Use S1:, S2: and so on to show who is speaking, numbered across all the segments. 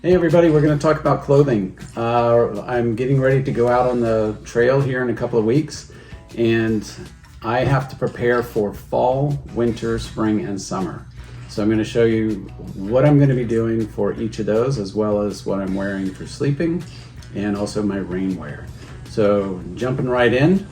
S1: Hey everybody, we're going to talk about clothing. I'm getting ready to go out on the trail here in a couple of weeks, and I have to prepare for fall, winter, spring, and summer. So I'm going to show you what I'm going to be doing for each of those, as well as what I'm wearing for sleeping, and also my rain wear. So jumping right in.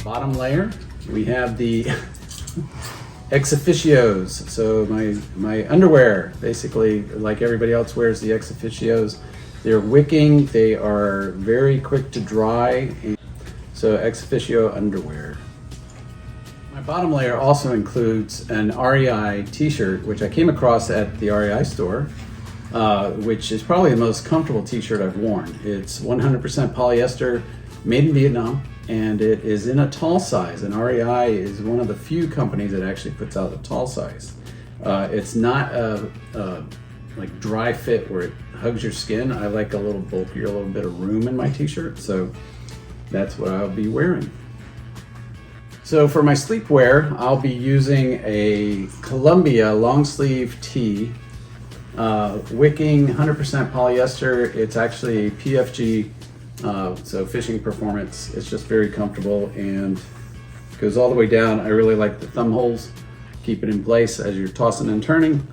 S1: Bottom layer, we have the ex officios. So my underwear, basically, like everybody else wears the ex officios. They're wicking, they are very quick to dry. So ex officio underwear. My bottom layer also includes an REI t-shirt, which I came across at the REI store, which is probably the most comfortable t-shirt I've worn. It's 100% polyester, made in Vietnam, and it is in a tall size, and REI is one of the few companies that actually puts out a tall size. It's not a like dry fit where it hugs your skin. I like a little bulkier, a little bit of room in my t-shirt, so that's what I'll be wearing. So for my sleepwear, I'll be using a Columbia long sleeve tee, wicking, 100% polyester. It's actually PFG, so fishing performance. It's just very comfortable and goes all the way down. I really like the thumb holes, keep it in place as you're tossing and turning.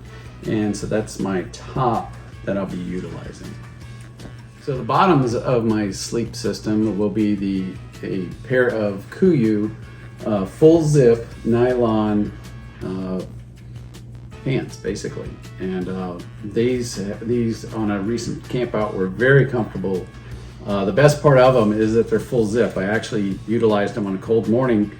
S1: And so that's my top that I'll be utilizing. So the bottoms of my sleep system will be a pair of Kuyu full zip nylon pants, basically. And these on a recent camp out were very comfortable. The best part of them is that they're full zip. I actually utilized them on a cold morning,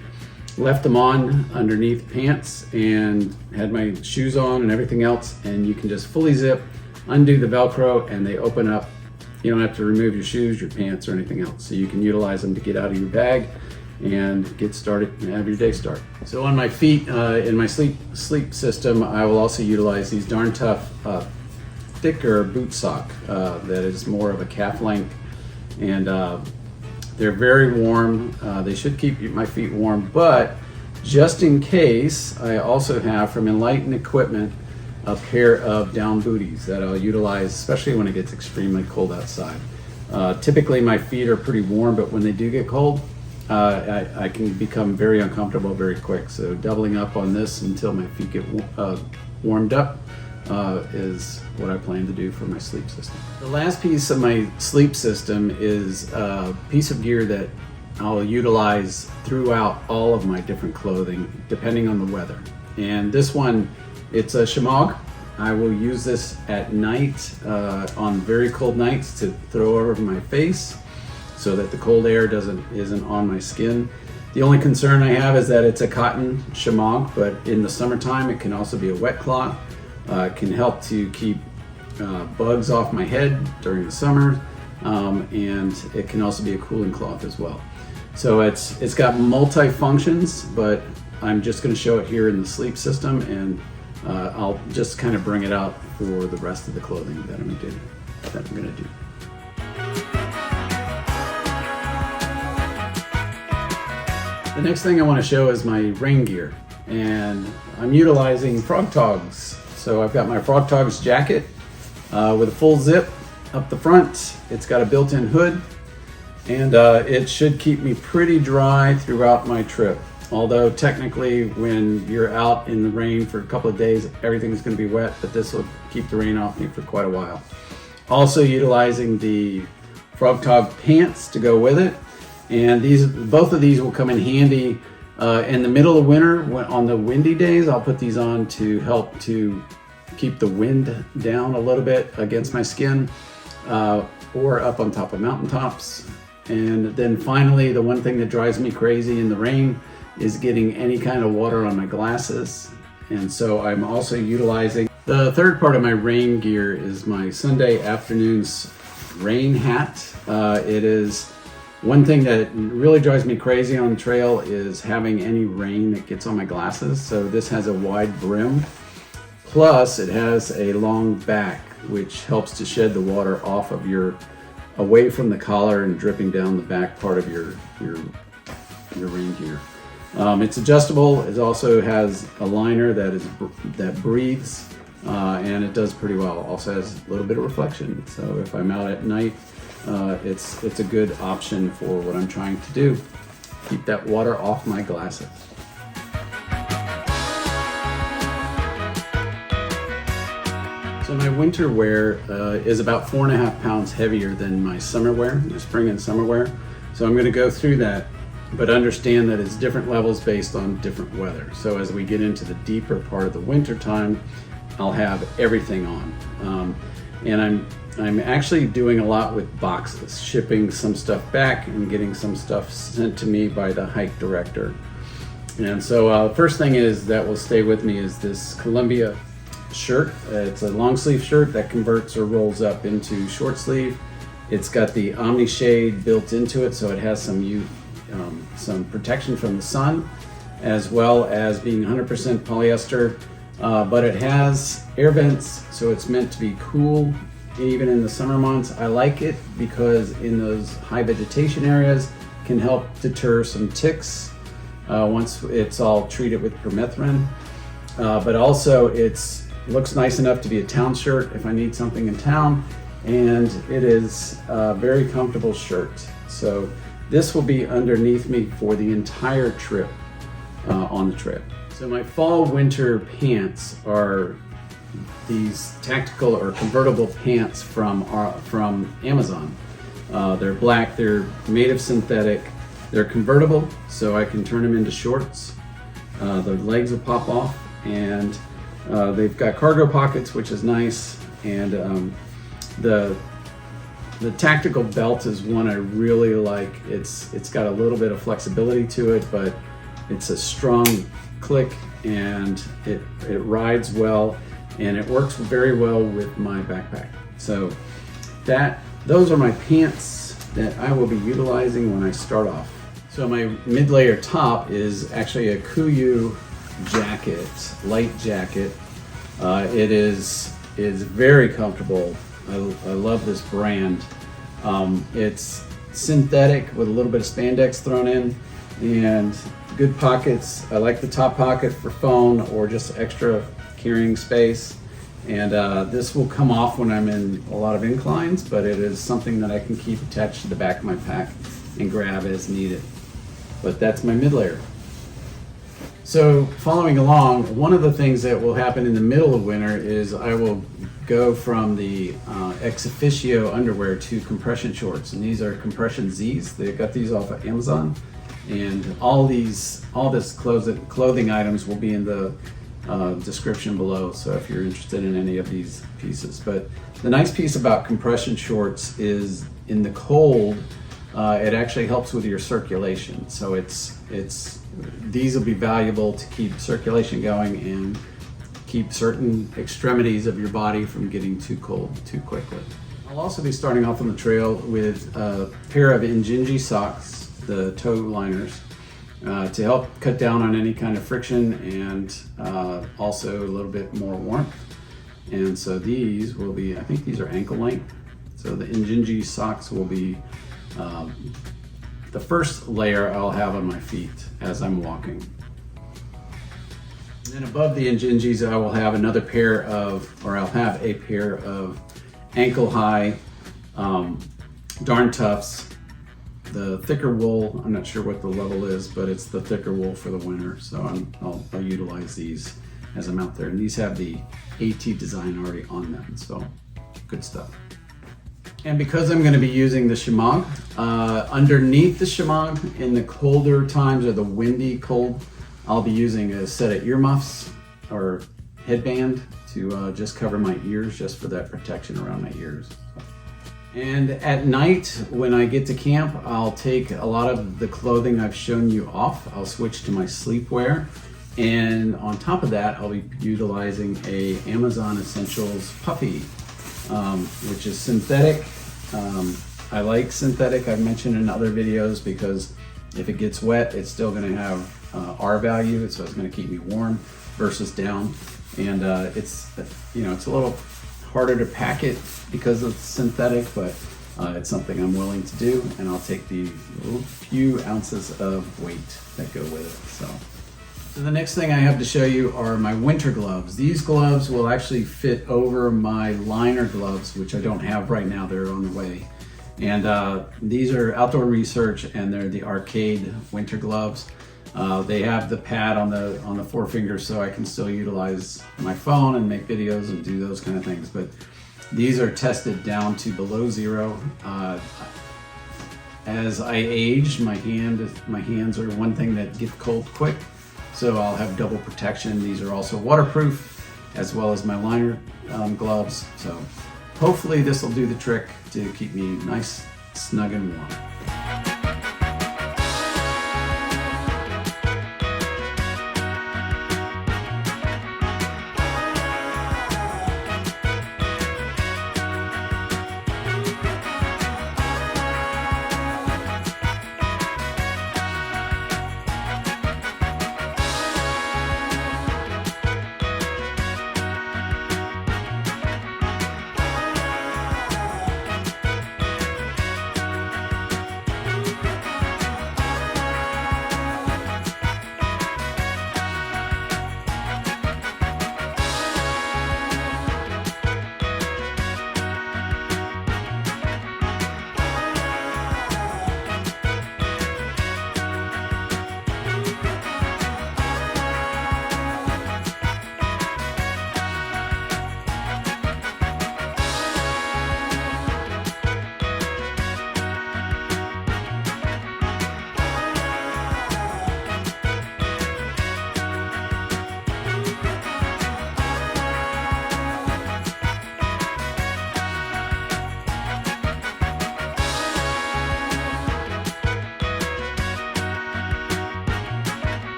S1: left them on underneath pants and had my shoes on and everything else, and you can just fully zip, undo the Velcro, and they open up. You don't have to remove your shoes, your pants, or anything else. So you can utilize them to get out of your bag and get started and have your day start. So on my feet, in my sleep system, I will also utilize these Darn Tough thicker boot sock that is more of a calf length. And they're very warm. They should keep my feet warm, but just in case, I also have from Enlighten Equipment a pair of down booties that I'll utilize, especially when it gets extremely cold outside. Typically my feet are pretty warm, but when they do get cold, I can become very uncomfortable very quick. So doubling up on this until my feet get warmed up is what I plan to do for my sleep system. The last piece of my sleep system is a piece of gear that I'll utilize throughout all of my different clothing, depending on the weather. And this one, it's a shemagh. I will use this at night, on very cold nights, to throw over my face so that the cold air isn't on my skin. The only concern I have is that it's a cotton shemagh, but in the summertime it can also be a wet cloth. It can help to keep bugs off my head during the summer, and it can also be a cooling cloth as well. So it's got multi-functions, but I'm just going to show it here in the sleep system, and I'll just kind of bring it out for the rest of the clothing that I'm going to do. The next thing I want to show is my rain gear, and I'm utilizing Frog Togs. So I've got my Frog Togs jacket with a full zip up the front. It's got a built-in hood, and it should keep me pretty dry throughout my trip. Although technically when you're out in the rain for a couple of days, everything's going to be wet, but this will keep the rain off me for quite a while. Also utilizing the Frog Tog pants to go with it. And both of these will come in handy in the middle of winter. On the windy days, I'll put these on to help to keep the wind down a little bit against my skin, or up on top of mountaintops. And then finally, the one thing that drives me crazy in the rain is getting any kind of water on my glasses. And so I'm also utilizing The third part of my rain gear is my Sunday afternoon's rain hat. It is one thing that really drives me crazy on the trail is having any rain that gets on my glasses. So this has a wide brim, plus it has a long back, which helps to shed the water off of away from the collar and dripping down the back part of your rain gear. It's adjustable. It also has a liner that breathes, and it does pretty well. Also has a little bit of reflection. So if I'm out at night, it's a good option for what I'm trying to do. Keep that water off my glasses. So my winter wear is about 4.5 pounds heavier than my summer wear, my spring and summer wear. So I'm going to go through that, but understand that it's different levels based on different weather. So as we get into the deeper part of the winter time, I'll have everything on. And I'm actually doing a lot with boxes, shipping some stuff back and getting some stuff sent to me by the hike director. And so the first thing that will stay with me is this Columbia shirt. It's a long sleeve shirt that converts or rolls up into short sleeve. It's got the Omni shade built into it, so it has some protection from the sun, as well as being 100% polyester. But it has air vents, so it's meant to be cool even in the summer months. I like it because in those high vegetation areas can help deter some ticks once it's all treated with permethrin. But also it looks nice enough to be a town shirt if I need something in town, and it is a very comfortable shirt. So this will be underneath me for the entire trip on the trail. So my fall winter pants are these tactical or convertible pants from Amazon. They're black, they're made of synthetic, they're convertible, so I can turn them into shorts. The legs will pop off, and they've got cargo pockets, which is nice, and the tactical belt is one I really like. It's got a little bit of flexibility to it, but it's a strong click, and it rides well, and it works very well with my backpack. So those are my pants that I will be utilizing when I start off. So my mid-layer top is actually a Kuyu jacket, light jacket. It is very comfortable. I love this brand. It's synthetic with a little bit of spandex thrown in, and good pockets. I like the top pocket for phone or just extra carrying space. And this will come off when I'm in a lot of inclines, but it is something that I can keep attached to the back of my pack and grab as needed. But that's my mid layer. So following along, one of the things that will happen in the middle of winter is I will go from the ex officio underwear to compression shorts, and these are compression Z's. They got these off of Amazon, and all this clothing items will be in the description below, so if you're interested in any of these pieces. But the nice piece about compression shorts is in the cold, it actually helps with your circulation. So these will be valuable to keep circulation going and keep certain extremities of your body from getting too cold too quickly. I'll also be starting off on the trail with a pair of Injinji socks, the toe liners, to help cut down on any kind of friction, and also a little bit more warmth. And so these will be, I think these are ankle length. So the Injinji socks will be the first layer I'll have on my feet as I'm walking. And then above the Injinjis, I will have I'll have a pair of ankle high Darn Toughs. The thicker wool, I'm not sure what the level is, but it's the thicker wool for the winter. So I'll utilize these as I'm out there. And these have the AT design already on them, so good stuff. And because I'm going to be using the shemagh, underneath the shemagh in the colder times or the windy cold, I'll be using a set of earmuffs or headband to just cover my ears, just for that protection around my ears. And at night, when I get to camp, I'll take a lot of the clothing I've shown you off. I'll switch to my sleepwear, And on top of that, I'll be utilizing a Amazon Essentials puffy, which is synthetic. I like synthetic, I've mentioned in other videos, because if it gets wet, it's still gonna have R value, so it's gonna keep me warm versus down. And it's a little harder to pack it because of synthetic, but it's something I'm willing to do, and I'll take the few ounces of weight that go with it. So the next thing I have to show you are my winter gloves. These gloves will actually fit over my liner gloves, which I don't have right now, they're on the way. And these are Outdoor Research, and they're the Arcade winter gloves. They have the pad on the forefinger, so I can still utilize my phone and make videos and do those kind of things. But these are tested down to below 0. As I age, my hands are one thing that get cold quick, so I'll have double protection. These are also waterproof, as well as my liner gloves. So hopefully this will do the trick to keep me nice, snug, and warm.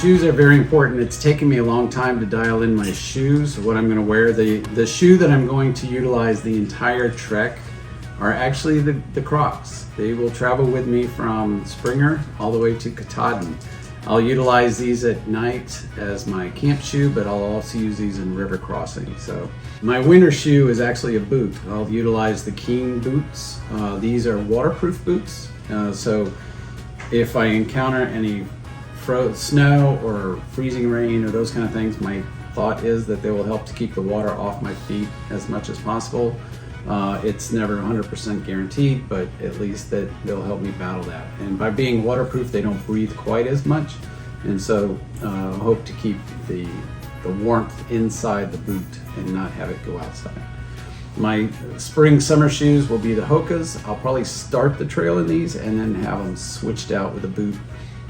S1: Shoes are very important. It's taken me a long time to dial in my shoes, what I'm gonna wear. The shoe that I'm going to utilize the entire trek are actually the Crocs. They will travel with me from Springer all the way to Katahdin. I'll utilize these at night as my camp shoe, but I'll also use these in river crossing. So my winter shoe is actually a boot. I'll utilize the Keen boots. These are waterproof boots. So if I encounter any snow or freezing rain or those kind of things, my thought is that they will help to keep the water off my feet as much as possible. It's never 100% guaranteed, but at least that they'll help me battle that. And by being waterproof, they don't breathe quite as much, and so hope to keep the warmth inside the boot and not have it go outside. My spring summer shoes will be the Hokas. I'll probably start the trail in these and then have them switched out with a boot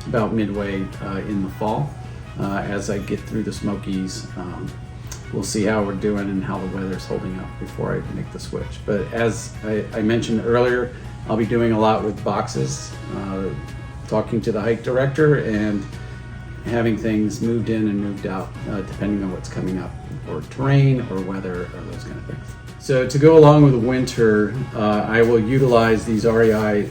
S1: about midway in the fall. As I get through the Smokies, we'll see how we're doing and how the weather's holding up before I make the switch. But as I mentioned earlier, I'll be doing a lot with boxes, talking to the hike director and having things moved in and moved out depending on what's coming up, or terrain or weather or those kind of things. So to go along with the winter, I will utilize these REI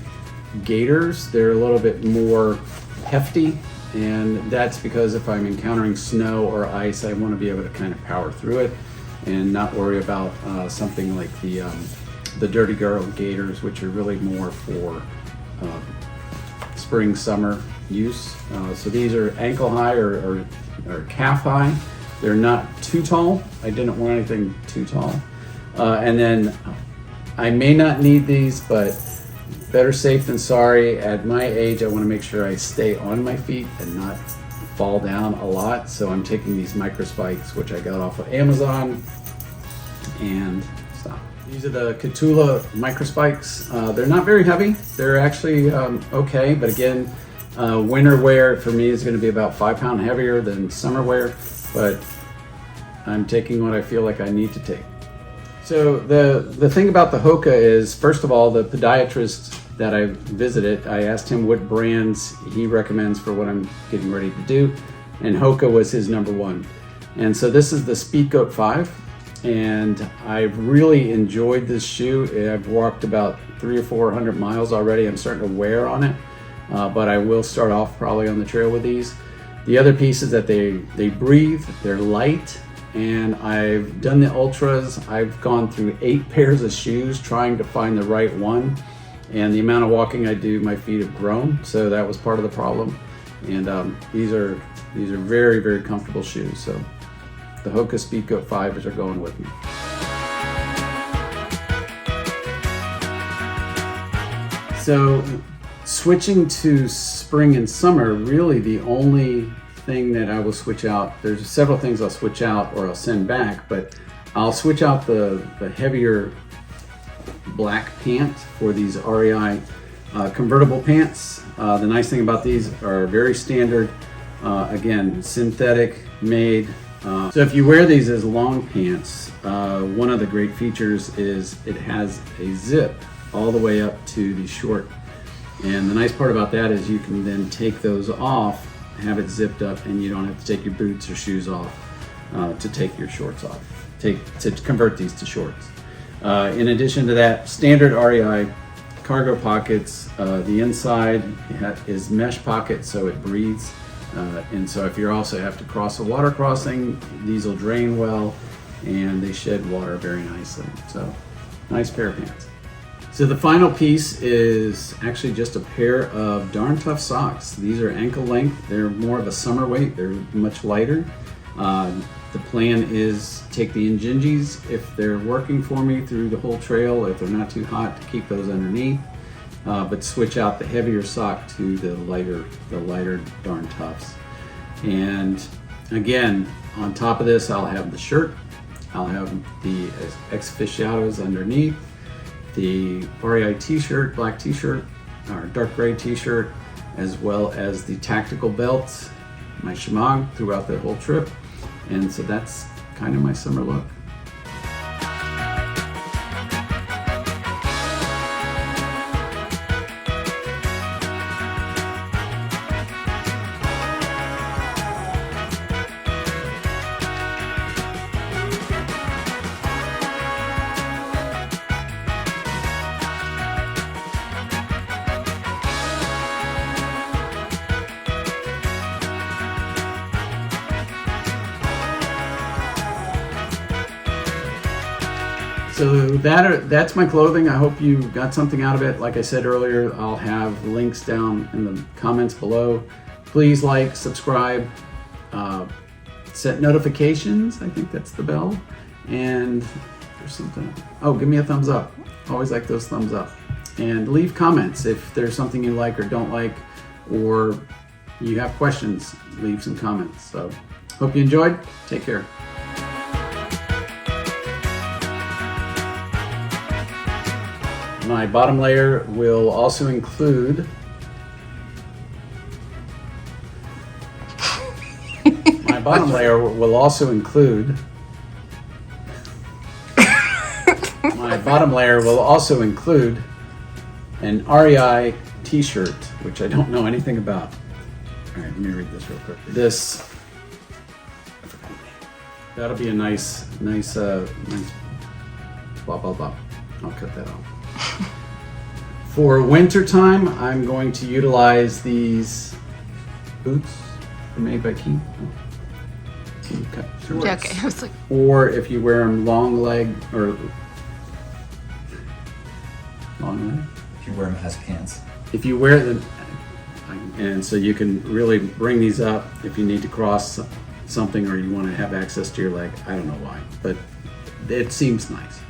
S1: gaiters. They're a little bit more hefty, and that's because if I'm encountering snow or ice, I want to be able to kind of power through it and not worry about something like the Dirty Girl gaiters, which are really more for spring summer use. So these are ankle high or calf high. They're not too tall. I didn't want anything too tall. And then I may not need these, but better safe than sorry. At my age, I want to make sure I stay on my feet and not fall down a lot. So I'm taking these micro spikes, which I got off of Amazon, and stop. These are the Catula micro spikes. They're not very heavy. They're actually okay, but again, winter wear for me is going to be about 5 pounds heavier than summer wear, but I'm taking what I feel like I need to take. So the thing about the Hoka is, first of all, the podiatrist that I visited, I asked him what brands he recommends for what I'm getting ready to do, and Hoka was his number one. And so this is the Speedgoat 5, and I've really enjoyed this shoe. I've walked about 300 or 400 miles already. I'm starting to wear on it, but I will start off probably on the trail with these. The other piece is that they breathe, they're light, and I've done the ultras. I've gone through 8 pairs of shoes trying to find the right one, and the amount of walking I do, my feet have grown, so that was part of the problem. And these are very, very comfortable shoes. So the Hoka Speedgoat 5s are going with me. So switching to spring and summer, really the only thing that I will switch out, there's several things I'll switch out or I'll send back, but I'll switch out the heavier black pant for these REI convertible pants. The nice thing about these are very standard, again, synthetic made. So if you wear these as long pants, one of the great features is it has a zip all the way up to the short. And the nice part about that is you can then take those off, have it zipped up, and you don't have to take your boots or shoes off to take your shorts off, to convert these to shorts. In addition to that, standard REI cargo pockets. The inside is mesh pocket, so it breathes. And so if you also have to cross a water crossing, these will drain well, and they shed water very nicely. So nice pair of pants. So the final piece is actually just a pair of Darn Tough socks. These are ankle length. They're more of a summer weight. They're much lighter. The plan is take the Injinjis if they're working for me through the whole trail, if they're not too hot, to keep those underneath, but switch out the heavier sock to the lighter Darn Toughs. And again, on top of this, I'll have the shirt. I'll have the X-Fishados underneath, the REI t-shirt, black t-shirt, or dark gray t-shirt, as well as the tactical belt, my shemagh throughout the whole trip. And so that's kind of my summer look. So that's my clothing. I hope you got something out of it. Like I said earlier, I'll have links down in the comments below. Please like, subscribe, set notifications. I think that's the bell. And there's something. Oh, give me a thumbs up. Always like those thumbs up. And leave comments if there's something you like or don't like, or you have questions, leave some comments. So hope you enjoyed. Take care. My bottom layer will also include my bottom layer will also include an REI t-shirt, which I don't know anything about. All right, let me read this real quick. That'll be a nice blah blah blah. I'll cut that off. For winter time, I'm going to utilize these boots made by Key.
S2: Yeah, okay. I was like,
S1: or if you wear them long leg.
S3: If you wear them as pants.
S1: If you wear them, and so you can really bring these up if you need to cross something or you want to have access to your leg. I don't know why, but it seems nice.